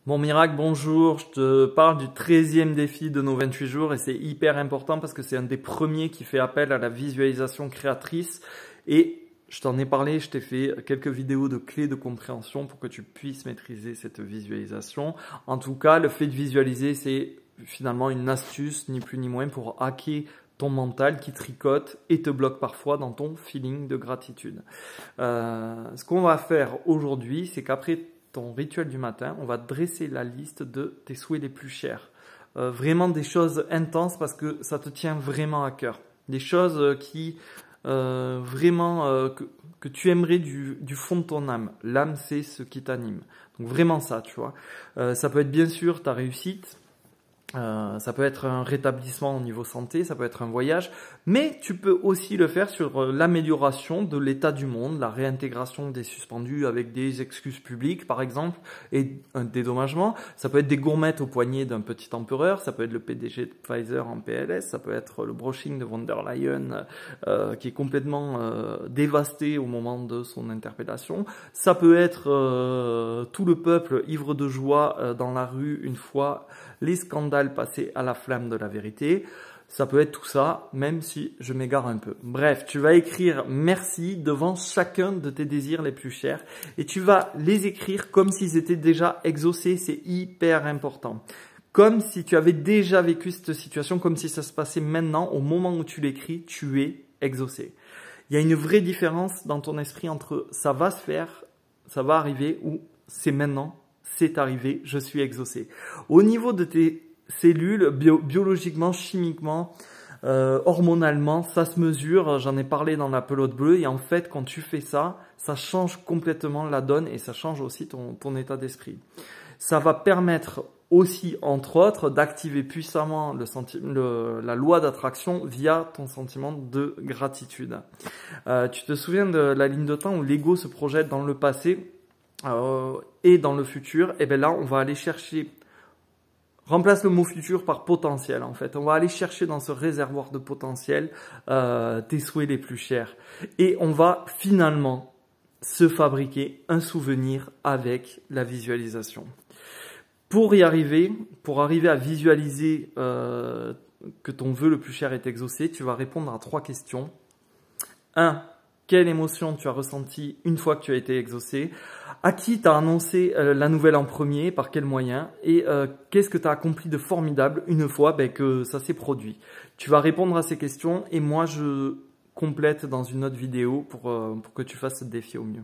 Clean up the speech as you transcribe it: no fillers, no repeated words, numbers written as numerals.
Bon Miracle, bonjour, je te parle du 13e défi de nos 28 jours et c'est hyper important parce que c'est un des premiers qui fait appel à la visualisation créatrice et je t'en ai parlé, je t'ai fait quelques vidéos de clés de compréhension pour que tu puisses maîtriser cette visualisation. En tout cas, le fait de visualiser, c'est finalement une astuce, ni plus ni moins, pour hacker ton mental qui tricote et te bloque parfois dans ton feeling de gratitude. Ce qu'on va faire aujourd'hui, c'est qu'après ton rituel du matin, on va dresser la liste de tes souhaits les plus chers. Vraiment des choses intenses parce que ça te tient vraiment à cœur. Des choses qui que tu aimerais du fond de ton âme. L'âme, c'est ce qui t'anime. Donc vraiment ça, tu vois. Ça peut être bien sûr ta réussite. Ça peut être un rétablissement au niveau santé, ça peut être un voyage, mais tu peux aussi le faire sur l'amélioration de l'état du monde, la réintégration des suspendus avec des excuses publiques par exemple, et un dédommagement. Ça peut être des gourmettes au poignet d'un petit empereur, ça peut être le PDG de Pfizer en PLS, ça peut être le brushing de von der Leyen qui est complètement dévasté au moment de son interpellation. Ça peut être tout le peuple ivre de joie dans la rue une fois les scandales passés à la flamme de la vérité. Ça peut être tout ça, même si je m'égare un peu. Bref, tu vas écrire merci devant chacun de tes désirs les plus chers et tu vas les écrire comme s'ils étaient déjà exaucés. C'est hyper important. Comme si tu avais déjà vécu cette situation, comme si ça se passait maintenant, au moment où tu l'écris, tu es exaucé. Il y a une vraie différence dans ton esprit entre ça va se faire, ça va arriver ou c'est maintenant. C'est arrivé, je suis exaucé. Au niveau de tes cellules, biologiquement, chimiquement, hormonalement, ça se mesure. J'en ai parlé dans la pelote bleue. Et en fait, quand tu fais ça, ça change complètement la donne et ça change aussi ton état d'esprit. Ça va permettre aussi, entre autres, d'activer puissamment la loi d'attraction via ton sentiment de gratitude. Tu te souviens de la ligne de temps où l'ego se projette dans le passé et dans le futur, et bien là on va aller chercher, remplace le mot futur par potentiel en fait, on va aller chercher dans ce réservoir de potentiel tes souhaits les plus chers et on va finalement se fabriquer un souvenir avec la visualisation. Pour y arriver, pour arriver à visualiser que ton vœu le plus cher est exaucé, tu vas répondre à 3 questions. 1. Quelle émotion tu as ressentie une fois que tu as été exaucé? À qui tu as annoncé la nouvelle en premier? Par quel moyen? Et qu'est-ce que tu as accompli de formidable une fois que ça s'est produit? Tu vas répondre à ces questions et moi je complète dans une autre vidéo pour que tu fasses ce défi au mieux.